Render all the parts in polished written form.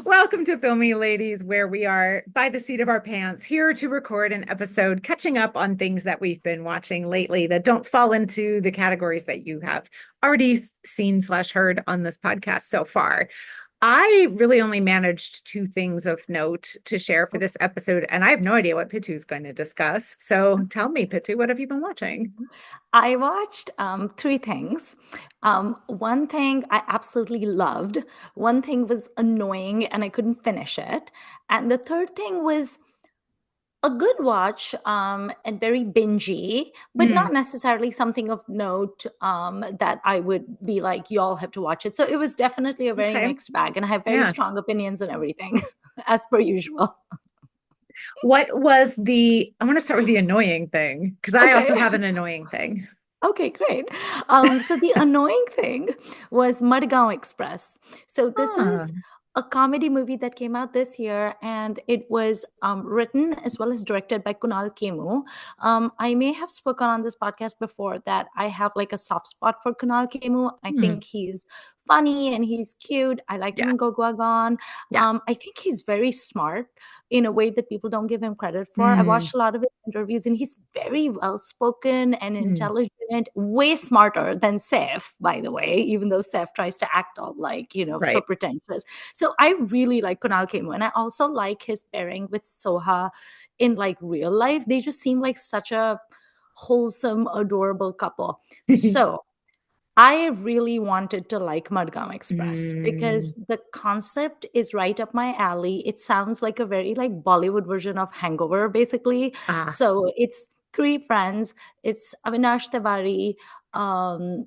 Welcome to Filmi, ladies, where we are by the seat of our pants here to record an episode catching up on things that we've been watching lately that don't fall into the categories that you have already seen slash heard on this podcast so far. I really only managed two things of note to share for this episode, and I have no idea what Pitu is going to discuss. So tell me, Pitu, what have you been watching? I watched three things. One thing I absolutely loved, one thing was annoying and I couldn't finish it. And the third thing was a good watch and very bingey, but Hmm. not necessarily something of note that I would be like, you all have to watch it. So it was definitely a very Okay. mixed bag, and I have very Yeah. strong opinions on everything, as per usual. I want to start with the annoying thing because I also Okay. have an annoying thing. Okay, great. So the annoying thing was Madgaon Express. So this Ah. is a comedy movie that came out this year, and it was written as well as directed by Kunal Kemu. I may have spoken on this podcast before that I have like a soft spot for Kunal Kemu. I Hmm. think he's funny and he's cute. I liked him Yeah. in Gogwagon. Yeah. I think he's very smart in a way that people don't give him credit for. I Hmm. watched a lot of his interviews, and he's very well spoken and Hmm. intelligent, way smarter than Saif, by the way, even though Saif tries to act all like, so Right. pretentious. So I really like Kunal Kemu, and I also like his pairing with Soha in like real life. They just seem like such a wholesome, adorable couple. So I really wanted to like Madgaon Express Hmm. because the concept is right up my alley. It sounds like a very like Bollywood version of Hangover, basically. Ah. So it's three friends. It's Avinash Tiwari, um,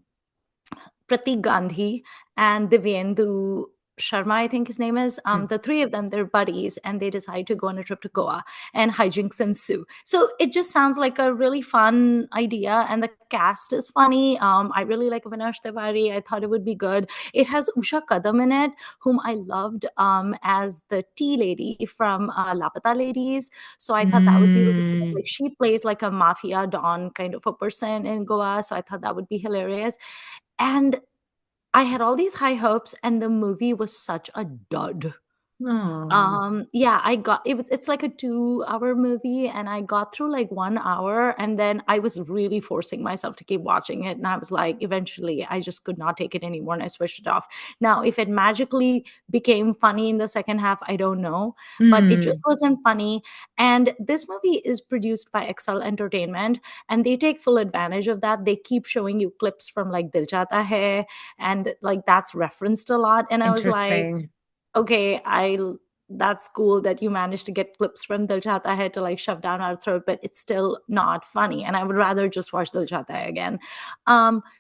Pratik Gandhi, and Divyendu Sharma, I think his name is. Hmm. The three of them, they're buddies, and they decide to go on a trip to Goa, and hijinks ensue. So it just sounds like a really fun idea, and the cast is funny. I really like Avinash Tiwari. I thought it would be good. It has Usha Kadam in it, whom I loved as the tea lady from Lapata Ladies. So I thought that would be really good. Hmm. Like she plays like a mafia don kind of a person in Goa. So I thought that would be hilarious. And I had all these high hopes, and the movie was such a dud. Oh. Yeah, it's like a 2 hour movie, and I got through like 1 hour, and then I was really forcing myself to keep watching it. And I was like, eventually, I just could not take it anymore, and I switched it off. Now, if it magically became funny in the second half, I don't know, but it just Hmm. wasn't funny. And this movie is produced by Excel Entertainment, and they take full advantage of that. They keep showing you clips from like Dil Chahta Hai, and like that's referenced a lot. And I was like, Interesting. okay, I that's cool that you managed to get clips from Dil Chahta Hai to like shove down our throat, but it's still not funny. And I would rather just watch Dil Chahta Hai again.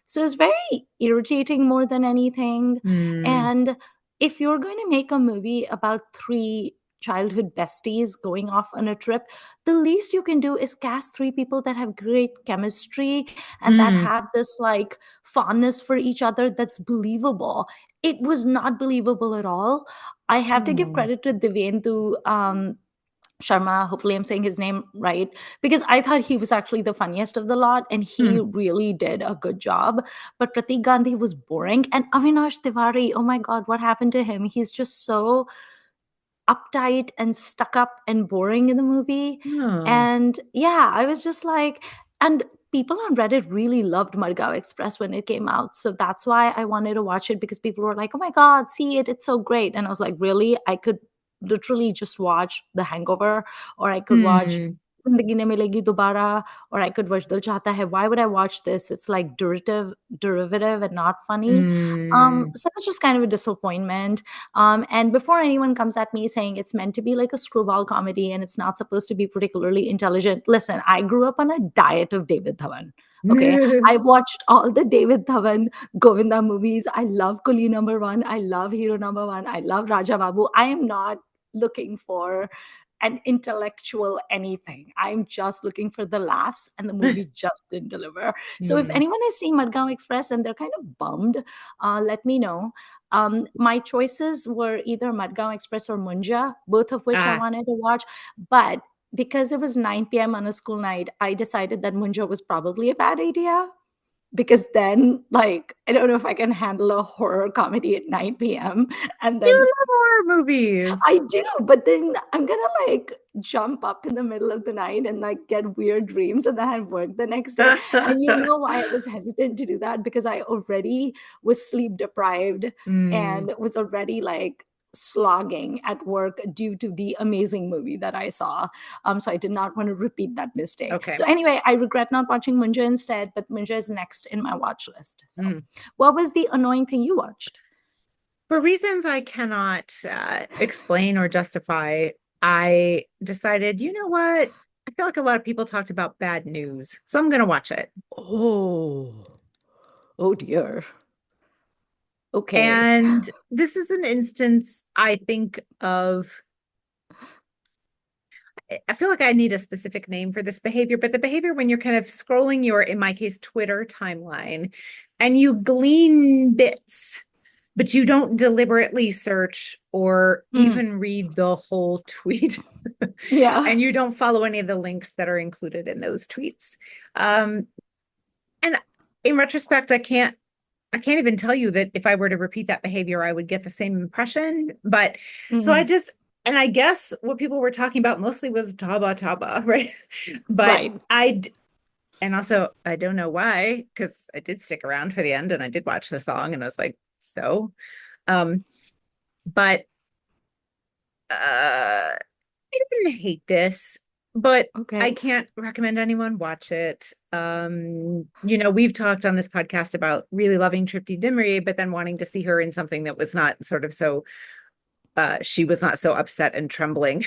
So it's very irritating more than anything. Hmm. And if you're going to make a movie about three childhood besties going off on a trip, the least you can do is cast three people that have great chemistry and that Hmm. have this like fondness for each other that's believable. It was not believable at all. I have to give Oh. credit to Divyendu Sharma. Hopefully, I'm saying his name right, because I thought he was actually the funniest of the lot, and he Hmm. really did a good job. But Pratik Gandhi was boring, and Avinash Tiwari, oh my god, what happened to him? He's just so uptight and stuck up and boring in the movie. Oh. And yeah, I was just like, and people on Reddit really loved Madgaon Express when it came out. So that's why I wanted to watch it, because people were like, oh my God, see it, it's so great. And I was like, really? I could literally just watch The Hangover, or I could watch Hmm. Zindagi Ne Milegi Dobara, or I could watch Dil Chahta Hai. Why would I watch this? It's like derivative and not funny. Hmm. So it's just kind of a disappointment. And before anyone comes at me saying it's meant to be like a screwball comedy and it's not supposed to be particularly intelligent, listen, I grew up on a diet of David Dhawan. Okay, I've watched all the David Dhawan Govinda movies. I love Kuli number one. I love Hero number one. I love Raja Babu. I am not looking for an intellectual anything. I'm just looking for the laughs, and the movie just didn't deliver. So if Hmm. anyone is seeing Madgaon Express and they're kind of bummed, let me know. My choices were either Madgaon Express or Munja, both of which I Ah. wanted to watch. But because it was 9 p.m. on a school night, I decided that Munja was probably a bad idea. because then, like, I don't know if I can handle a horror comedy at 9 p.m. and Do then love horror movies. I do, but then I'm gonna like jump up in the middle of the night and like get weird dreams and then I have work the next day. And you know why I was hesitant to do that? Because I already was sleep deprived Mm, and was already like slogging at work due to the amazing movie that I saw. So I did not want to repeat that mistake. okay. So anyway, I regret not watching Munja instead, but Munja is next in my watch list. So Mm. what was the annoying thing you watched? For reasons I cannot explain or justify, I decided, you know what? I feel like a lot of people talked about Bad News, so I'm going to watch it. Oh, oh dear. Okay. And this is an instance, I think, of I feel like I need a specific name for this behavior, but the behavior when you're kind of scrolling your, in my case, Twitter timeline, and you glean bits, but you don't deliberately search or Mm. even read the whole tweet. Yeah. And you don't follow any of the links that are included in those tweets. Um, and in retrospect, I can't even tell you that if I were to repeat that behavior, I would get the same impression. But so I Mhm. just, and I guess what people were talking about mostly was Taba Taba, right? But Right. and also I don't know why, because I did stick around for the end and I did watch the song and I was like, so, um, but I didn't hate this, but Okay. I can't recommend anyone watch it. We've talked on this podcast about really loving Tripti Dimri, but then wanting to see her in something that was not sort of so she was not so upset and trembling.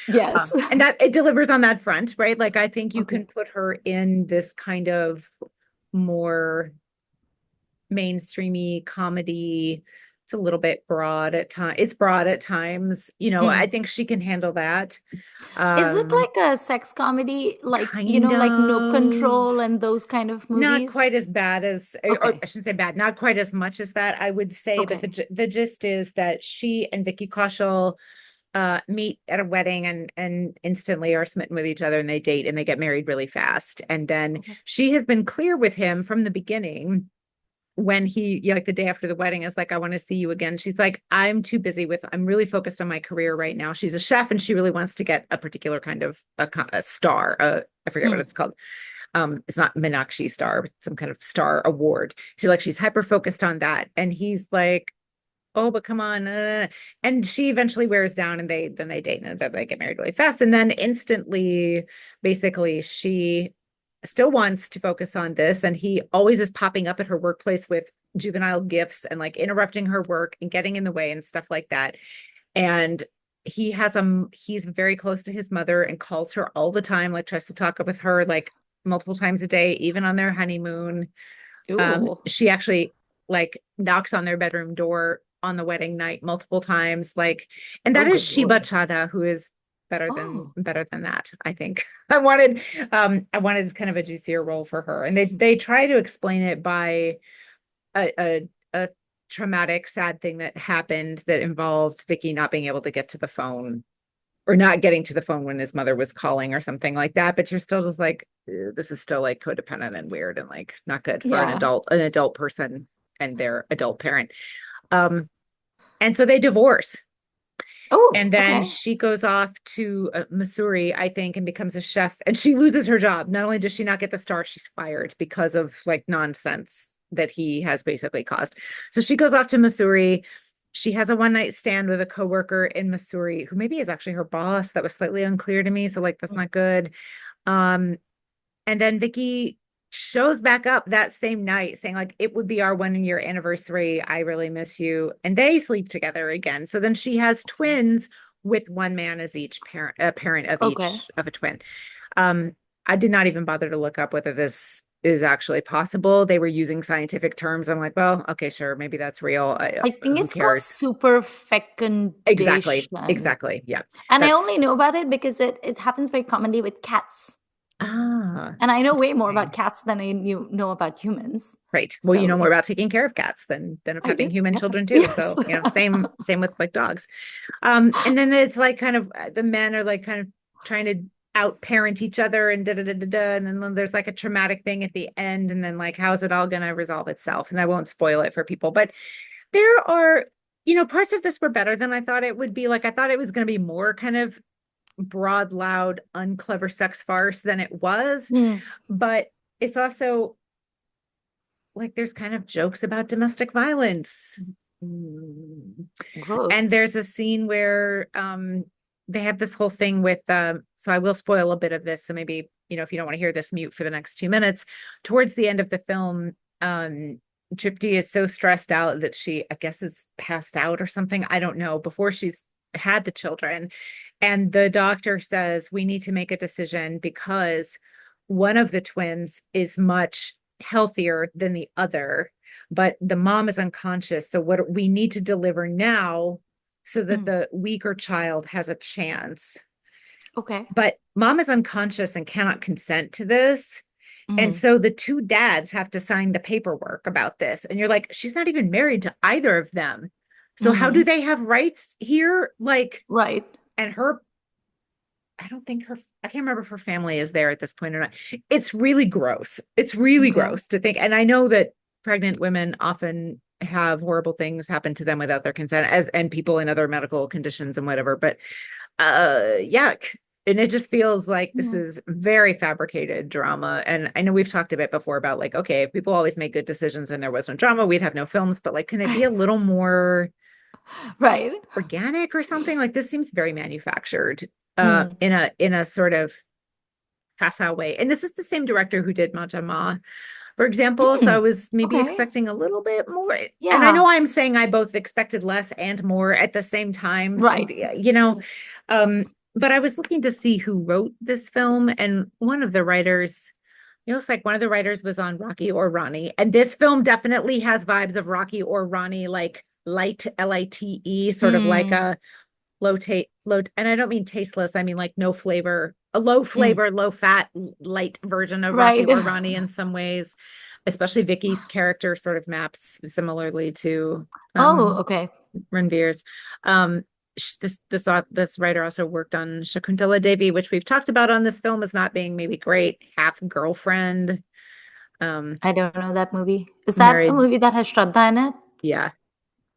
Yes. And that it delivers on that front, right? Like I think you Okay. can put her in this kind of more mainstreamy comedy. It's a little bit broad at times. It's broad at times. I Mm. think she can handle that. Is it Um, like a sex comedy, like, kind like No of Control and those kind of not movies? quite as bad as, or Okay. I shouldn't say bad, not quite as much as that, I would say. But Okay. the gist is that she and Vicky Kaushal meet at a wedding and instantly are smitten with each other and they date and they get married really fast. And then Okay. she has been clear with him from the beginning when he, like the day after the wedding, is like, I want to see you again. She's like, I'm really focused on my career right now. She's a chef and she really wants to get a particular kind of a star. I forget what Mm. it's called. It's not Meenakshi star, but some kind of star award. She's hyper focused on that. And he's like, oh, but come on. And she eventually wears down and they date and they get married really fast. And then instantly, basically, she still wants to focus on this. And he always is popping up at her workplace with juvenile gifts and like interrupting her work and getting in the way and stuff like that. And he's very close to his mother and calls her all the time, like tries to talk with her like multiple times a day, even on their honeymoon. Ooh. She actually like knocks on their bedroom door on the wedding night multiple times, like, and Oh, that is good Shiba Lord. Chada, who is Oh. better than that. I think I wanted kind of a juicier role for her, and they try to explain it by a traumatic, sad thing that happened that involved Vicky not being able to get to the phone or not getting to the phone when his mother was calling or something like that. But you're still just like, this is still like codependent and weird and like not good for Yeah. an adult person and their adult parent. Um, and so they divorce. Oh, And then okay. she goes off to Missouri, I think, and becomes a chef. And she loses her job. Not only does she not get the star, she's fired because of like nonsense that he has basically caused. So she goes off to Missouri. She has a one night stand with a coworker in Missouri who maybe is actually her boss. That was slightly unclear to me. So like that's Mm. not good. Um, and then Vicky shows back up that same night saying like it would be our 1 year anniversary. I really miss you. And they sleep together again. So then she has twins with one man as each parent, a parent of Okay. each of a twin. Um, I did not even bother to look up whether this is actually possible. They were using scientific terms. I'm like, well, okay, sure, maybe that's real. I think Who it's called cares? super Exactly. fecundation. Exactly. Yeah. And I only That's know about it because it happens very commonly with cats. ah And I know way more about interesting. cats than I know about humans. Right. Well, you So know more about it's taking care of cats than of I having do. human Yeah. children too. Yes. So, same with like dogs. And then it's like kind of the men are like kind of trying to out parent each other and da da da da da. And then there's like a traumatic thing at the end. And then like, how's it all going to resolve itself? And I won't spoil it for people, but there are, parts of this were better than I thought it would be. Like, I thought it was going to be more kind of broad, loud, unclever sex farce than it was. Mm. But it's also like there's kind of jokes about domestic violence. And Gross. there's a scene where they have this whole thing with so I will spoil a bit of this. So maybe, if you don't want to hear this, mute for the next 2 minutes. Towards the end of the film, Tripti is so stressed out that she, I guess, is passed out or something. I don't know, before she's had the children. And the doctor says, we need to make a decision because one of the twins is much healthier than the other, but the mom is unconscious. So what we need to deliver now so that the weaker child has a chance. Okay. But mom is unconscious and cannot consent to this. And so the two dads have to sign the paperwork about this. And you're like, she's not even married to either of them. So how do they have rights here? Like, right. And I don't think I can't remember if her family is there at this point or not. It's really gross. It's really gross to think. And I know that pregnant women often have horrible things happen to them without their consent, and people in other medical conditions and whatever, but yuck. And it just feels like this is very fabricated drama. And I know we've talked a bit before about like, okay, if people always make good decisions and there was no drama, we'd have no films, but like, can it be a little more right organic or something? Like, this seems very manufactured in a sort of facile way. And this is the same director who did Majama, for example. So I was maybe expecting a little bit more. Yeah. And I know I'm saying I both expected less and more at the same time. Right. But I was looking to see who wrote this film, and one of the writers, it's like one of the writers was on Rocky or Ronnie. And this film definitely has vibes of Rocky or Ronnie, like light, Lite, sort of like a low, and I don't mean tasteless. I mean like no flavor, a low flavor, low fat, light version of Rocky or Ronnie in some ways. Especially Vicky's character sort of maps similarly to Ranveer's. This writer also worked on Shakuntala Devi, which we've talked about on this film as not being maybe great. Half girlfriend. I don't know that movie. Is that a movie that has Shraddha in it? Yeah.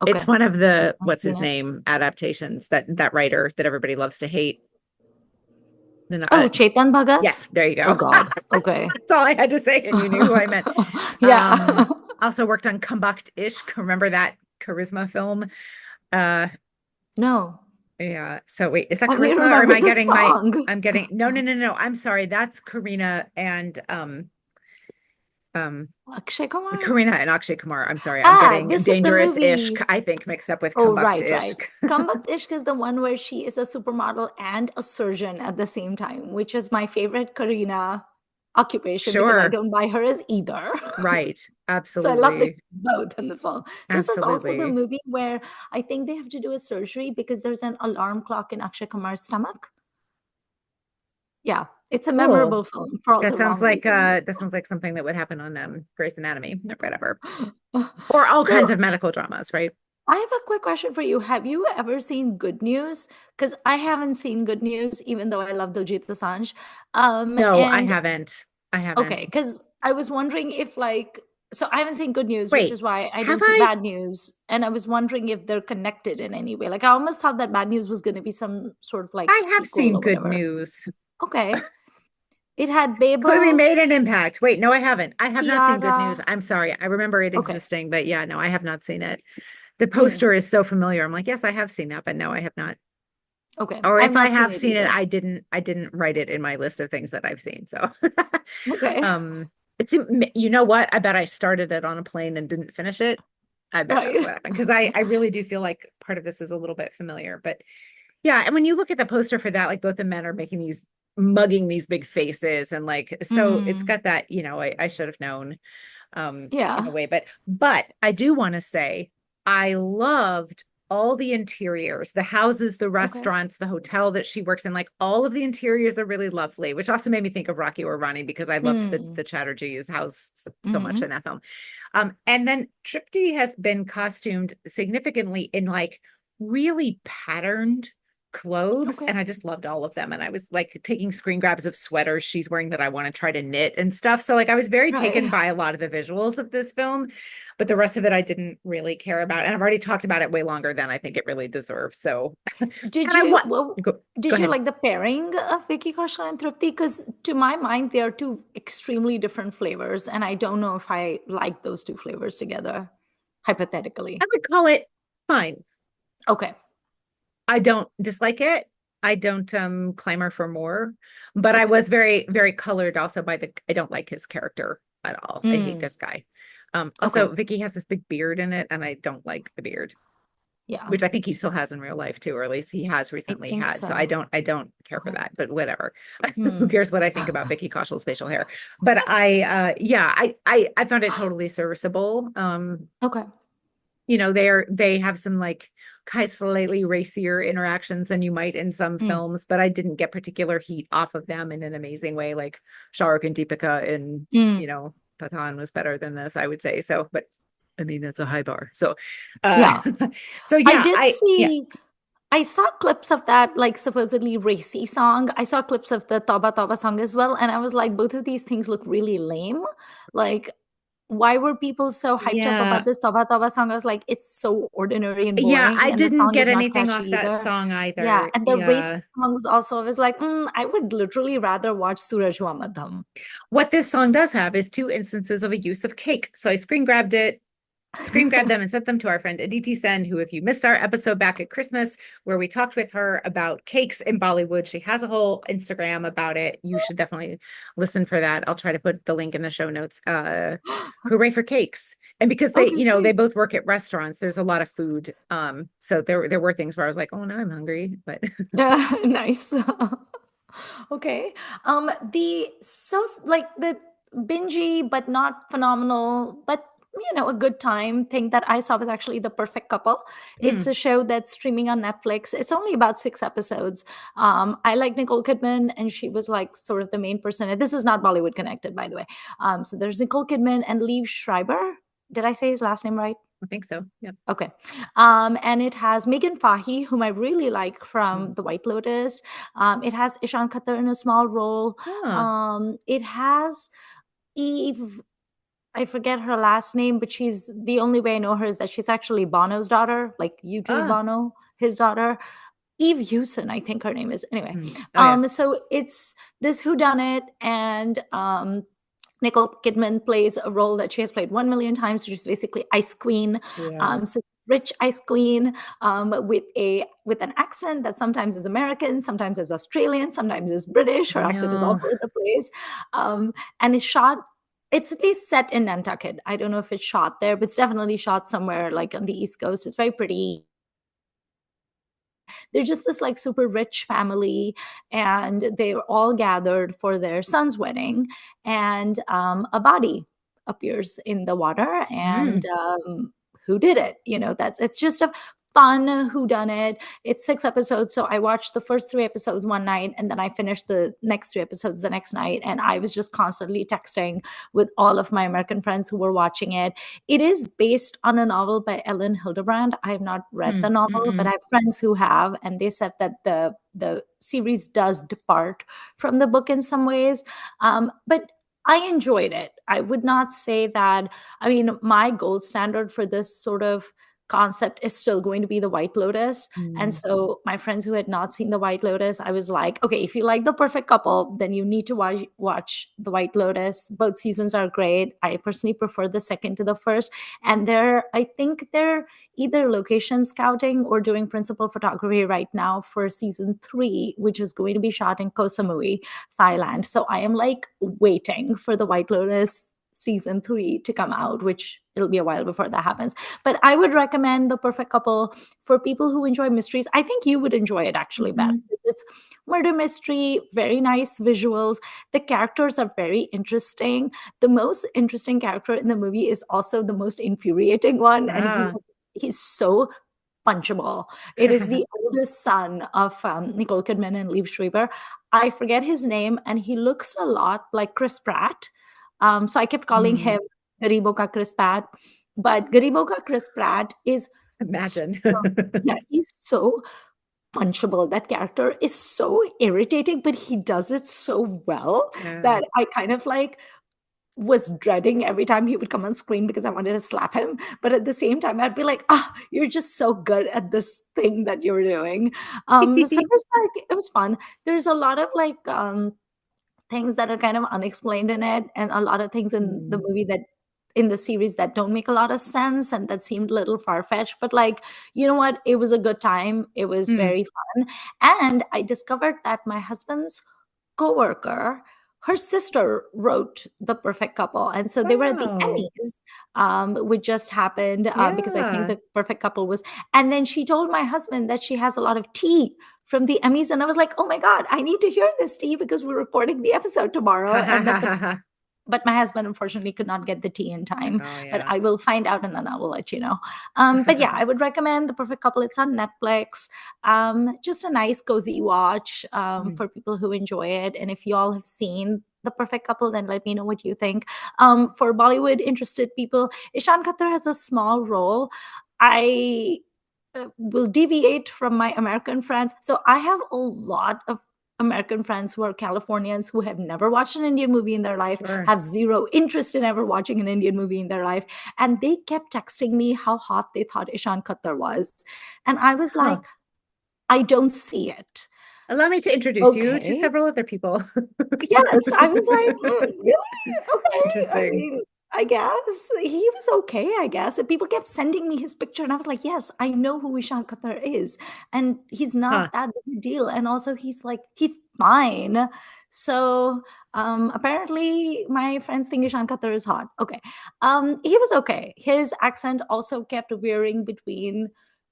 Okay. It's one of the what's his name adaptations that writer that everybody loves to hate. Chetan Bhagat? Yes, there you go. Oh God. Okay. That's all I had to say, and you knew who I meant. Yeah. Also worked on Kumbakt Ishq. Remember that charisma film? No. Yeah. So wait, is that charisma or am I getting song. I'm getting no. I'm sorry. That's Karina and Akshay Kumar? Karina and Akshay Kumar. I'm sorry. I'm getting Dangerous Ishq, I think, mixed up with Kumbakt Ishq. Right. Kumbakt Ishq is the one where she is a supermodel and a surgeon at the same time, which is my favorite Karina occupation because I don't buy her as either. Right. Absolutely. So I love them both in the film. This Absolutely. is also the movie where I think they have to do a surgery because there's an alarm clock in Akshay Kumar's stomach. Yeah, it's a memorable film for all that the sounds wrong like reasons. that sounds like something that would happen on Grey's Anatomy or whatever, or all kinds of medical dramas, right? I have a quick question for you. Have you ever seen Good News? Because I haven't seen Good News, even though I love Diljit Dosanjh. No, I haven't. Okay, because I was wondering if so I haven't seen Good News, which is why I didn't see Bad Newz. And I was wondering if they're connected in any way. Like, I almost thought that Bad Newz was going to be some sort of like I have seen Good News. Okay. It had Bebo. Clearly made an impact. Wait, no, I haven't. I have not seen Good News. I'm sorry. I remember it existing, but yeah, no, I have not seen it. The poster is so familiar. I'm like, yes, I have seen that, but no, I have not. Okay. Or if I have seen it, I didn't write it in my list of things that I've seen. So okay. It's, you know what? I bet I started it on a plane and didn't finish it. I bet that's what happened. Because I really do feel like part of this is a little bit familiar. But yeah, and when you look at the poster for that, like both the men are mugging these big faces, and like so it's got that, I should have known in a way. But I do want to say I loved all the interiors, the houses, the restaurants, the hotel that she works in, like all of the interiors are really lovely, which also made me think of Rocky or Ronnie because I loved the Chatterjee's house so much in that film. And then Tripti has been costumed significantly in like really patterned clothes, Okay. and I just loved all of them. And I was like taking screen grabs of sweaters she's wearing that I want to try to knit and stuff. So like I was very taken Right. by a lot of the visuals of this film, but the rest of it I didn't really care about. And I've already talked about it way longer than I think it really deserves. So and Did I you want well, go did you ahead. like the pairing of Vicky Kaushal and Trupti? Because to my mind, they are two extremely different flavors, and I don't know if I like those two flavors together, I hypothetically. would call it fine. Okay. I don't dislike it. I don't clamor for more, but I Okay. was very, very colored also by the I don't like his character at all. I hate Mm, this guy. okay. Also Vicky has this big beard in it, and I don't like the beard, Yeah, which I think he still has in real life too, or at least he has I recently think had. So so. I don't care for Okay. that, but whatever. Who Hmm. cares what I think about Vicky Kaushал's facial hair? But yeah, I found it totally serviceable. Okay. They have some like kind of slightly racier interactions than you might in some Mm, films, but I didn't get particular heat off of them in an amazing way. Like Shah Rukh and Deepika in, mm. Pathan was better than this, I would say. So, but I mean that's a high bar. So uh Yeah. so I yeah, did yeah. see, I saw clips of that like supposedly racy song. I saw clips of the Toba Toba song as well. And I was like, both of these things look really lame. Like, why were people so hyped up Yeah. about this Toba Toba song? I was like, it's so ordinary and Yeah, I boring, and the didn't song get is not anything catchy off that either. song Yeah, either. and the race Yeah. song was also, I was like, I would literally rather watch Suraj Hua Madham. What this song does have is two instances of a use of cake. So I screen grabbed them and sent them to our friend Aditi Sen, who, if you missed our episode back at Christmas, where we talked with her about cakes in Bollywood, she has a whole Instagram about it. You should definitely listen for that. I'll try to put the link in the show notes. Hooray for cakes. And because they, Okay, they great. both work at restaurants, there's a lot of food. So there were things where I was like, oh, now I'm hungry. But Yeah, nice. Okay. Like the bingy but not phenomenal, but a good time thing that I saw was actually The Perfect Couple. It's mm, a show that's streaming on Netflix. It's only about 6 episodes. I like Nicole Kidman, and she was like sort of the main person. And this is not Bollywood connected, by the way. So there's Nicole Kidman and Liev Schreiber. Did I say his last name right? I think so. Yep. Okay. And it has Megan Fahy, whom I really like from Mm. The White Lotus. It has Ishan Khatter in a small role. Huh. It has Eve, I forget her last name, but she's the only way I know her is that she's actually Bono's daughter, like YouTube Ah. Bono, his daughter. Eve Hewson, I think her name is. Anyway, Oh yeah. so it's this whodunit, and Nicole Kidman plays a role that she has played 1 million times, which is basically Ice Queen. Yeah. So rich Ice Queen, with an accent that sometimes is American, sometimes is Australian, sometimes is British. Her I accent is all know. over the place, and it's shot. It's at least set in Nantucket. I don't know if it's shot there, but it's definitely shot somewhere like on the East Coast. It's very pretty. They're just this like super rich family, and they're all gathered for their son's wedding, and a body appears in the water, and Mm. who did it? It's just a fun who done it. It's 6 episodes, so I watched the first 3 episodes one night, and then I finished the next 3 episodes the next night, and I was just constantly texting with all of my American friends who were watching it. It is based on a novel by Ellen Hildebrand. I have not read the Mm. novel, but I Mm-mm. have friends who have, and they said that the series does depart from the book in some ways. But I enjoyed it. I would not say that. I mean, my gold standard for this sort of concept is still going to be the White Lotus. And Mm. so my friends who had not seen the White Lotus, I was like, okay, if you like The Perfect Couple, then you need to watch the White Lotus. Both seasons are great. I personally prefer the second to the first. And I think they're either location scouting or doing principal photography right now for season 3, which is going to be shot in Koh Samui, Thailand. So I am like waiting for the White Lotus season 3 to come out, which it'll be a while before that happens. But I would recommend The Perfect Couple for people who enjoy mysteries. I think you would enjoy it actually, Beth. Mhm. It's murder mystery, very nice visuals. The characters are very interesting. The most interesting character in the movie is also the most infuriating one, and Ah. he's so punchable. It is the oldest son of Nicole Kidman and Liev Schreiber. I forget his name, and he looks a lot like Chris Pratt. So I kept calling Mm. him Garibo Ka Chris Pratt, but Garibo Ka Chris Pratt is so, Imagine. yeah, he's so punchable. That character is so irritating, but he does it so well Yeah. that I kind of like was dreading every time he would come on screen because I wanted to slap him. But at the same time, I'd be like, you're just so good at this thing that you're doing. So it was like, it was fun. There's a lot of like things that are kind of unexplained in it, and a lot of things in the Mm. movie that in the series that don't make a lot of sense and that seemed a little far-fetched, but like, you know what, it was a good time, it was Mm. very fun. And I discovered that my husband's coworker, her sister wrote The Perfect Couple, and so they were at the Wow. Emmys, which just happened, because I think Yeah. The Perfect Couple was, and then she told my husband that she has a lot of tea from the Emmys, and I was like, oh my god, I need to hear this tea because we're recording the episode tomorrow, Ha ha and ha that the ha ha. but my husband unfortunately could not get the tea in time. Oh But yeah. I will find out and then I will let you know. But yeah, I would recommend The Perfect Couple. It's on Netflix. Just a nice cozy watch, Mm. for people who enjoy it. And if you all have seen The Perfect Couple, then let me know what you think. For Bollywood interested people, Ishan Khatter has a small role. I will deviate from my American friends. So I have a lot of American friends who are Californians who have never watched an Indian movie in their life, Sure. have zero interest in ever watching an Indian movie in their life. And they kept texting me how hot they thought Ishan Khatter was. And I was like, Huh. I don't see it. Allow me to introduce you to Okay. several other people. Yes, I was like, really? Okay. I Interesting. mean, I guess he was okay, I guess. And people kept sending me his picture, and I was like, yes, I know who Ishan Khatter is. And he's Huh. not that big a deal. And also, he's like, he's fine. So apparently, my friends think Ishan Khatter is hot. Okay. He was okay. His accent also kept veering between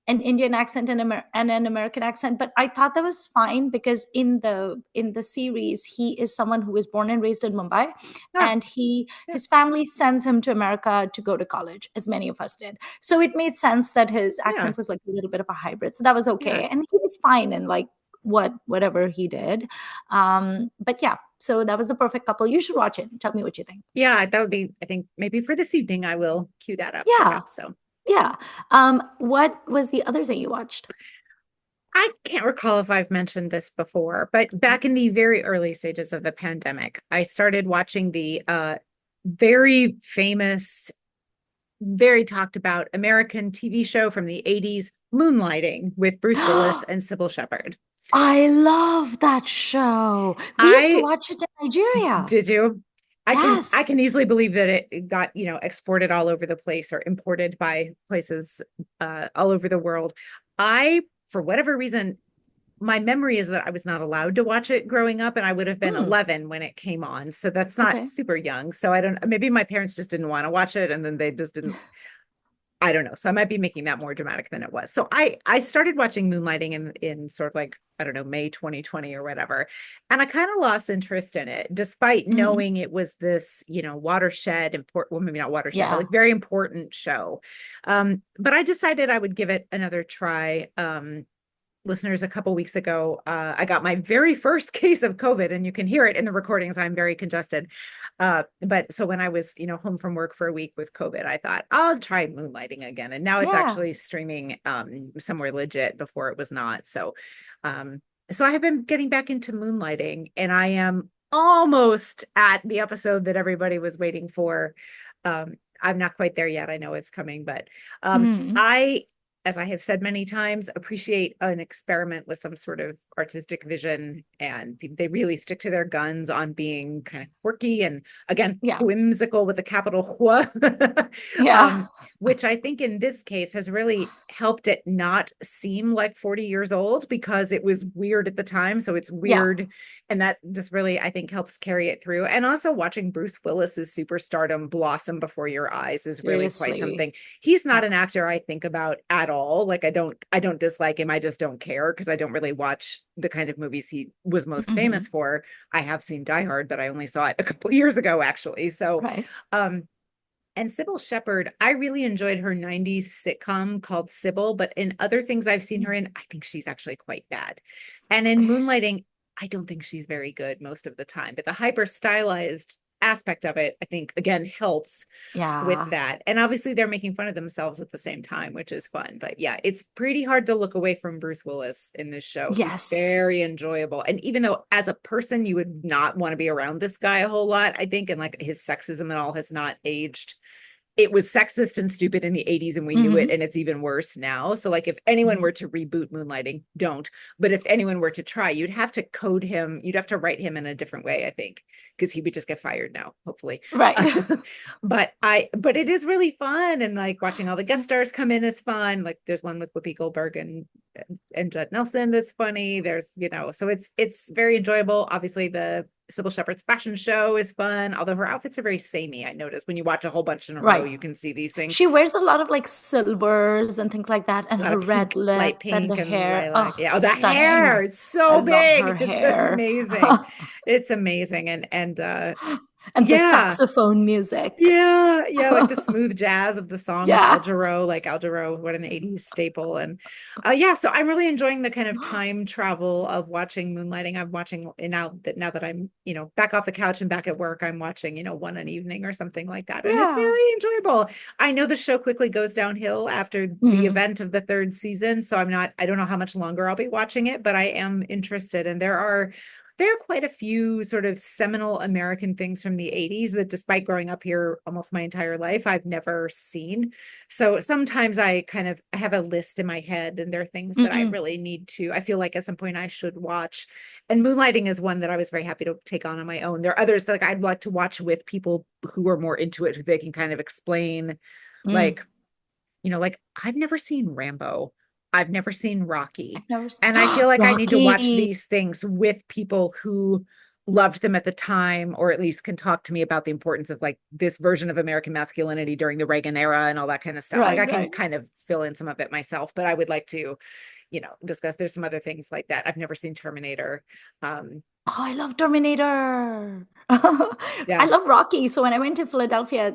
an Indian accent and an American accent, but I thought that was fine because in the series he is someone who was born and raised in Mumbai, Ah, and yeah. his family sends him to America to go to college, as many of us did. So it made sense that his Yeah. accent was like a little bit of a hybrid. So that was Yeah. okay, and he was fine in like whatever he did. But yeah, so that was The Perfect Couple. You should watch it. Tell me what you think. Yeah, that would be, I think maybe for this evening, I will cue that up Yeah, perhaps. So yeah. What was the other thing you watched? I can't recall if I've mentioned this before, but back in the very early stages of the pandemic, I started watching the very famous, very talked about American TV show from the 80s, Moonlighting with Bruce Willis and Sybil Shepherd. I love that show. We used to I watch it in Nigeria. did you? Yes. I can easily believe that it got, exported all over the place or imported by places all over the world. I, for whatever reason, my memory is that I was not allowed to watch it growing up, and I would have been Hmm. 11 when it came on. So that's not Okay. super young. So I don't, maybe my parents just didn't want to watch it and then they just didn't, I don't know. So I might be making that more dramatic than it was. So I started watching Moonlighting in sort of like, I don't know, May 2020 or whatever. And I kind of lost interest in it, despite Hmm. knowing it was this, watershed important, well, maybe not watershed, but Yeah. like very important show. But I decided I would give it another try. Listeners, a couple weeks ago, I got my very first case of COVID, and you can hear it in the recordings. I'm very congested. But so when I was, home from work for a week with COVID, I thought I'll try Moonlighting again. And now it's Yeah. actually streaming somewhere legit. Before it was not. Um, so I have been getting back into Moonlighting, and I am almost at the episode that everybody was waiting for. I'm not quite there yet. I know it's coming, but Hmm. I, as I have said many times, appreciate an experiment with some sort of artistic vision, and they really stick to their guns on being kind of quirky and, again, Yeah. whimsical with a capital Hua, Yeah. um, which I think in this case has really helped it not seem like 40 years old, because it was weird at the time. So it's Yeah. weird. And that just really, I think, helps carry it through. And also watching Bruce Willis's superstardom blossom before your eyes is really quite Seriously. something. He's Yeah. not an actor I think about at all. Like I don't dislike him. I just don't care because I don't really watch the kind of movies he was most famous Hmm. for. I have seen Die Hard, but I only saw it a couple years ago, actually. So, Right. um, and Sybil Shepherd, I really enjoyed her 90s sitcom called Sybil, but in other things I've seen her in, I think she's actually quite bad. And in Okay. Moonlighting, I don't think she's very good most of the time, but the hyper stylized aspect of it, I think, again, helps with Yeah. that. And obviously they're making fun of themselves at the same time, which is fun. But yeah, it's pretty hard to look away from Bruce Willis in this show. He's Yes. very enjoyable. And even though as a person you would not want to be around this guy a whole lot, I think, and like his sexism and all has not aged. It was sexist and stupid in the 80s and we knew it, Hmm. and it's even worse now. So like if anyone were to reboot Moonlighting, don't. But if anyone were to try, you'd have to code him, you'd have to write him in a different way, I think, because he would just get fired now, hopefully. Right. But it is really fun, and like watching all the guest stars come in is fun. Like there's one with Whoopi Goldberg and Judd Nelson that's funny. There's, so it's very enjoyable. Obviously the Sybil Shepherd's fashion show is fun, although her outfits are very samey. I noticed when you watch a whole bunch in a row, Right. you can see these things. She wears a lot of like silvers and things like that, and A lot her of red pink, light lip and the pink and hair. lilac. Oh, Yeah. Oh, the stunning. hair. It's I so love her big. It's hair. amazing. It's amazing. And And the yeah. saxophone music. Yeah, like the smooth jazz of the song of Yeah. El Jarreau, like El Jarreau, what an 80s staple. And yeah, so I'm really enjoying the kind of time travel of watching Moonlighting. I'm watching now that I'm, back off the couch and back at work, I'm watching, one an evening or something like that. And it's Yeah. very enjoyable. I know the show quickly goes downhill after the Mhm. event of the third season, so I don't know how much longer I'll be watching it, but I am interested. And there are quite a few sort of seminal American things from the 80s that, despite growing up here almost my entire life, I've never seen. So sometimes I kind of have a list in my head, and there are things that I Mhm. really I feel like at some point I should watch. And Moonlighting is one that I was very happy to take on my own. There are others that, like, I'd like to watch with people who are more into it, who they can kind of explain, Mm. like, like I've never seen Rambo. I've never seen Rocky. I've never And I feel like I need to watch Rocky. these things with people who loved them at the time, or at least can talk to me about the importance of like this version of American masculinity during the Reagan era and all that kind of stuff. Like Right, I can right. kind of fill in some of it myself, but I would like to, discuss. There's some other things like that. I've never seen Terminator. Um, Oh, I love Terminator. I yeah, love Rocky. So when I went to Philadelphia,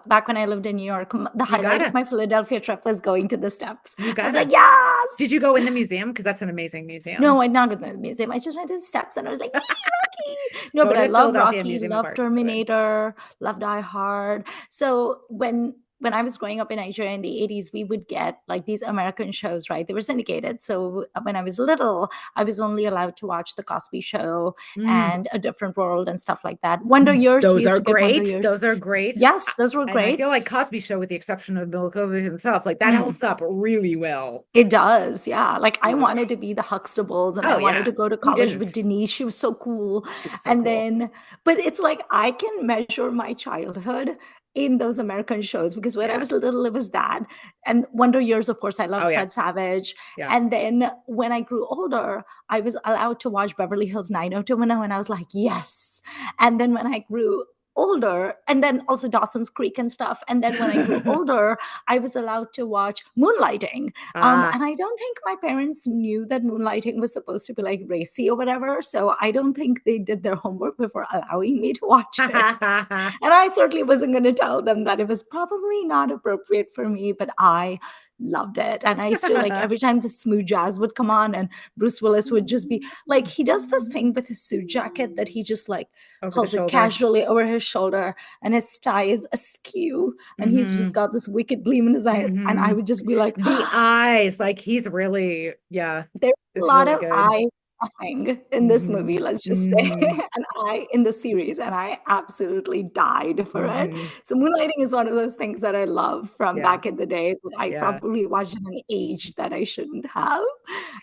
back when I lived in New York, the you highlight of gotta, my Philadelphia trip was going to the steps. you I was like, gotta. Did yes. you go in the museum? Because that's an amazing museum. No, I did not go to the museum. I just went to the steps and I was like, yee, Rocky. No, Go but I to love Philadelphia Rocky, Museum of love Art. It's good. Terminator, love Die Hard. So when I was growing up in Nigeria in the 80s, we would get like these American shows, right? They were syndicated. So when I was little, I was only allowed to watch The Cosby Show Mm. and A Different World and stuff like that. Wonder Years, we Those used are to get Wonder great. Years. Those are great. Yes, those were And I great. feel like Cosby Show, with the exception of Bill Cosby himself, like that Mm. holds up really well. It does, yeah. Like I Really wanted well. to be the Huxtables and I Oh wanted yeah. to go to Who college with didn't? Denise. She was so cool. She was so And cool. then, but it's like I can measure my childhood in those American shows because when I Yeah. was little, it was that. And Wonder Years, of course, I Oh loved yeah. Fred Savage. Yeah. And then when I grew older, I was allowed to watch Beverly Hills 90210 and I was like, yes. And then when I grew older, and then also Dawson's Creek and stuff. And then when I grew older, I was allowed to watch Moonlighting. Ah. And I don't think my parents knew that Moonlighting was supposed to be like racy or whatever. So I don't think they did their homework before allowing me to watch it. And I certainly wasn't going to tell them that it was probably not appropriate for me, but I loved it. And I used to like every time the smooth jazz would come on and Bruce Willis would just be like, he does this thing with his suit jacket that he just like Over the pulls it shoulder. casually over his shoulder and his tie is askew and he's just Hmm. got this wicked gleam in his eyes. And I Hmm. would just be like, The eyes, like he's really, yeah, there's a it's lot really of good. eye stuffing in this Hmm. movie, let's just say, Hmm. and I in the series, and I absolutely died for it. Hmm. So Moonlighting is one of those things that I love from Yeah. back in the day that I Yeah. probably watched at an age that I shouldn't have.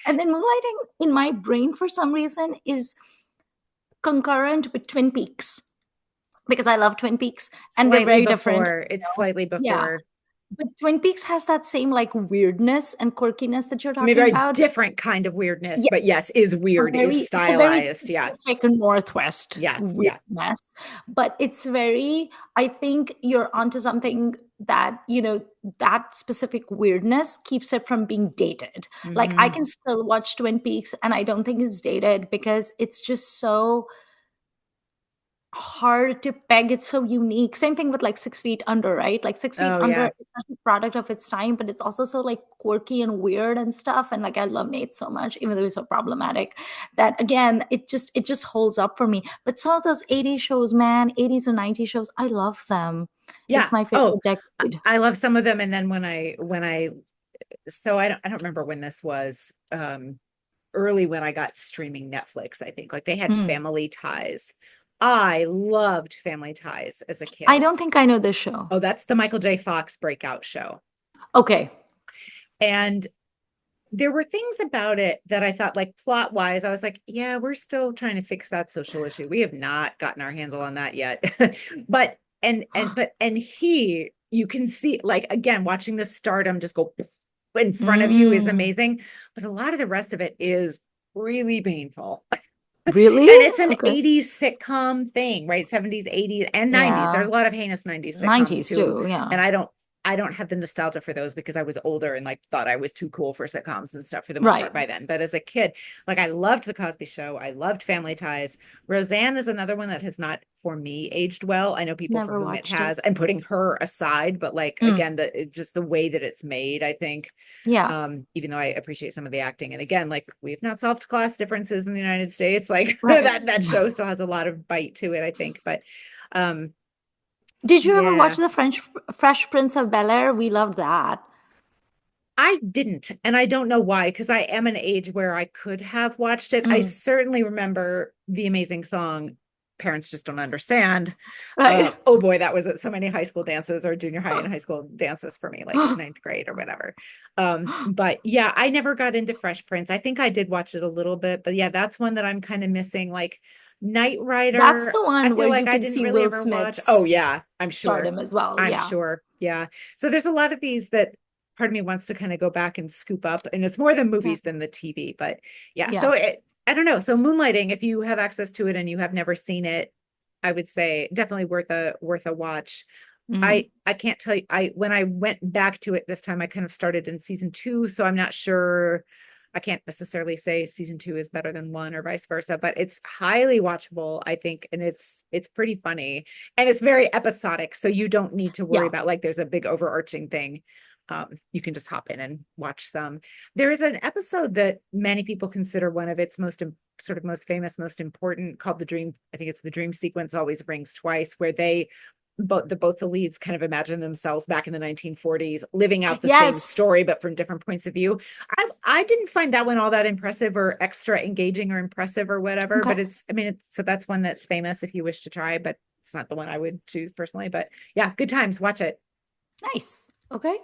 And then Moonlighting in my brain for some reason is concurrent with Twin Peaks because I love Twin Peaks and they're Slightly very different, before. It's you know? slightly Yeah. before. But Twin Peaks has that same like weirdness and quirkiness that you're I mean, talking very about. different kind of weirdness, Yeah, but yes, is weird, is it's a very stylized. Yeah. Pacific Northwest Yeah. Yeah. weirdness, but it's very, I think you're onto something that, that specific weirdness keeps it from being dated. Like I Hmm. can still watch Twin Peaks and I don't think it's dated because it's just so hard to peg. It's so unique. Same thing with like 6 Feet Under, right? Like 6 Feet Oh Under yeah. is such a product of its time, but it's also so like quirky and weird and stuff. And like I love Nate so much, even though he's so problematic. That again, it just holds up for me. But some of those 80s shows, man, 80s and 90s shows, I love them. Yeah. It's my Oh, favorite decade. I love some of them. And then so I don't remember when this was, early when I got streaming Netflix, I think. Like they had Mm. Family Ties. I loved Family Ties as a I kid. don't think I know this show. Oh, that's the Michael J. Fox breakout show. Okay. And there were things about it that I thought, like plot wise, I was like, yeah, we're still trying to fix that social issue. We have not gotten our handle on that yet. But you can see, like, again, watching the stardom just go in front of you is Mm. amazing. But a lot of the rest of it is really painful. Really? And it's an Okay. 80s sitcom thing, right? 70s, 80s, and 90s. There's Yeah. a lot of heinous 90s sitcoms 90s too. too. Yeah. And I don't have the nostalgia for those because I was older and like thought I was too cool for sitcoms and stuff for the most Right. part by then. But as a kid, like I loved The Cosby Show. I loved Family Ties. Roseanne is another one that has not for me aged well. I know people for Never whom it watched it. has, and putting her aside, but like Mm. again, just the way that it's made, I think, Yeah. even though I appreciate some of the acting. And again, like we've not solved class differences in the United States. Like Right. that show still has a lot of bite to it, I think. But um Did you ever watch yeah, the Fresh Prince of Bel-Air? We loved that. I didn't, and I don't know why, because I am an age where I could have watched it. I Mm. certainly remember the amazing song Parents Just Don't Understand. Right. Oh boy, that was at so many high school dances or junior high and high school dances for me, like ninth grade or whatever. But yeah, I never got into Fresh Prince. I think I did watch it a little bit, but yeah, that's one that I'm kind of missing. Like Knight That's Rider, the I one feel where like you I can didn't see really Will ever watch. Oh Smith's yeah, I'm sure. stardom as well. I'm Yeah. sure. Yeah. So there's a lot of these that part of me wants to kind of go back and scoop up, and it's more the Yeah. movies than the TV. But yeah, Yeah. so I don't know. So Moonlighting, if you have access to it and you have never seen it, I would say definitely worth a watch. Mm. I can't tell you, I when I went back to it this time, I kind of started in season two, so I'm not sure. I can't necessarily say season two is better than one or vice versa, but it's highly watchable, I think, and it's pretty funny and it's very episodic, so you don't need to worry Yeah. about like there's a big overarching thing. You can just hop in and watch some. There is an episode that many people consider one of its sort of most famous, most important, called the dream. I think it's the dream sequence always rings twice, where they both the leads kind of imagine themselves back in the 1940s living out the same Yes. story but from different points of view. I didn't find that one all that impressive or extra engaging or impressive or whatever, Okay. but it's so that's one that's famous if you wish to try, but it's not the one I would choose personally. But yeah, good times, watch it. Nice. Okay.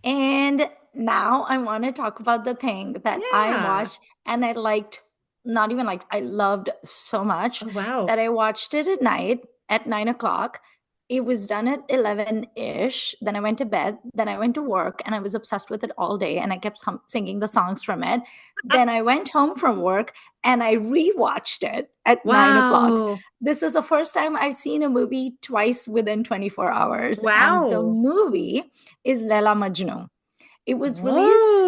And now I want to talk about the thing that I Yeah. watched and I liked, not even liked, I loved so much Oh wow. that I watched it at night at 9 o'clock. It was done at 11 ish. Then I went to bed. Then I went to work and I was obsessed with it all day. And I kept singing the songs from it. Then I went home from work and I rewatched it at 9 o'clock. Wow. This is the first time I've seen a movie twice within 24 hours. And the Wow. movie is Laila Majnu. It was released.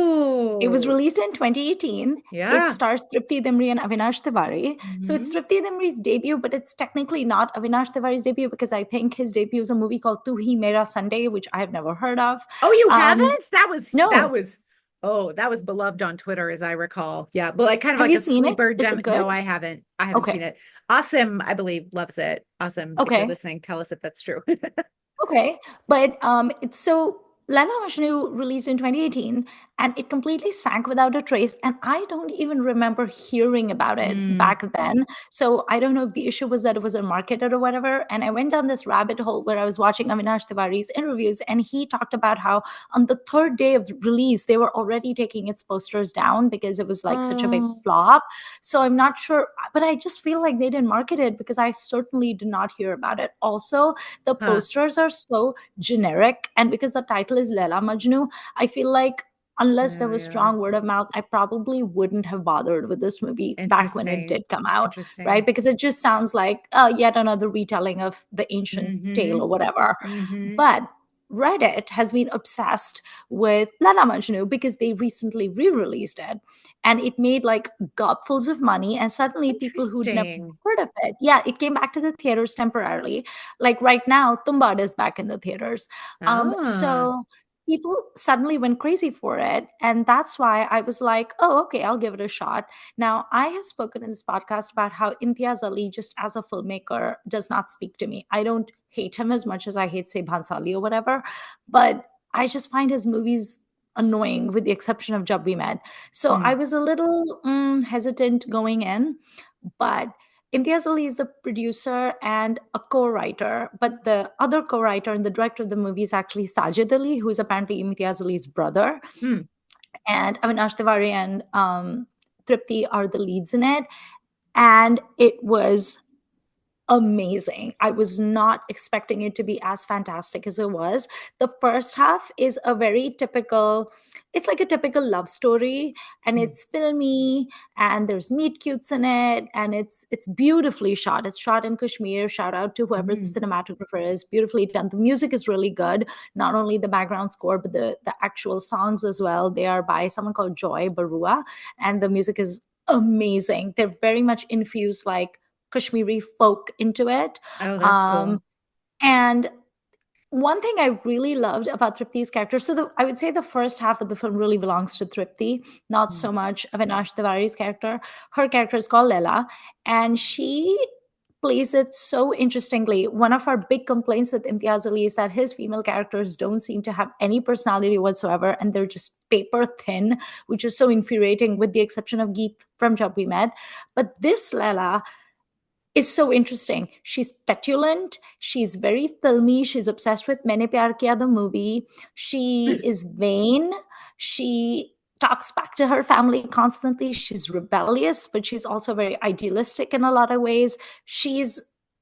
It was Oh released in 2018. It yeah. stars Tripti Dimri and Avinash Tiwari. So it's Mhm. Tripti Dimri's debut, but it's technically not Avinash Tiwari's debut because I think his debut is a movie called Tu Hi Mera Sunday, which I have never heard of. Oh, you Um, haven't? That no, was oh, that was beloved on Twitter, as I recall. Yeah, but like kind of have like you a seen it? sleeper Is gem. it good? No, I haven't. I haven't Okay, seen it. Awesome, I believe, loves it. Awesome. If you're okay. listening, tell us if that's true. Okay, but it's so Laila Majnu released in 2018 and it completely sank without a trace. And I don't even remember hearing about it Mm, back then. So I don't know if the issue was that it was unmarketed or whatever. And I went down this rabbit hole where I was watching Avinash Tiwari's interviews and he talked about how on the third day of the release, they were already taking its posters down because it was like such a big oh, flop. So I'm not sure, but I just feel like they didn't market it because I certainly did not hear about it. Also, the huh. posters are so generic, and because the title is Laila Majnu, I feel like unless there Oh, was yeah. strong word of mouth, I probably wouldn't have bothered with this movie back when it Interesting. did come out, right? Interesting. Because it just sounds like yet another retelling of the ancient tale Mm-hmm. or whatever. Mm-hmm. But Reddit has been obsessed with Laila Majnu because they recently re-released it, and it made like gobfuls of money. And suddenly, people who'd never Interesting. heard of it, yeah, it came back to the theaters temporarily. Like right now, Tumbad is back in the theaters. Ah, So people suddenly went crazy for it, and that's why I was like, oh, okay, I'll give it a shot. Now, I have spoken in this podcast about how Imtiaz Ali, just as a filmmaker, does not speak to me. I don't hate him as much as I hate, say, Bhansali or whatever, but I just find his movies annoying, with the exception of Jab We Met. So I mm, was a little hesitant going in, but Imtiaz Ali is the producer and a co-writer, but the other co-writer and the director of the movie is actually Sajid Ali, who is apparently Imtiaz Ali's brother. mm. And Avinash Tiwari and Tripti are the leads in it. And it was amazing. I was not expecting it to be as fantastic as it was. The first half is a very typical, it's like a typical love story, and Mm. it's filmy, and there's meet cutes in it, and it's beautifully shot. It's shot in Kashmir. Shout out to whoever the Mm. cinematographer is. Beautifully done. The music is really good. Not only the background score, but the actual songs as well. They are by someone called Joy Barua, and the music is amazing. They're very much infused like Kashmiri folk into it. Oh, that's cool. Um, and one thing I really loved about Tripti's character, so I would say the first half of the film really belongs to Tripti, not Mm. so much Avinash Tiwari's character. Her character is called Leila, and she plays it so interestingly. One of our big complaints with Imtiaz Ali is that his female characters don't seem to have any personality whatsoever, and they're just paper thin, which is so infuriating, with the exception of Geet from Jab We Met. But this Leila is so interesting. She's petulant. She's very filmy. She's obsessed with Maine Pyar Kiya, the movie. She is vain. She talks back to her family constantly. She's rebellious, but she's also very idealistic in a lot of ways.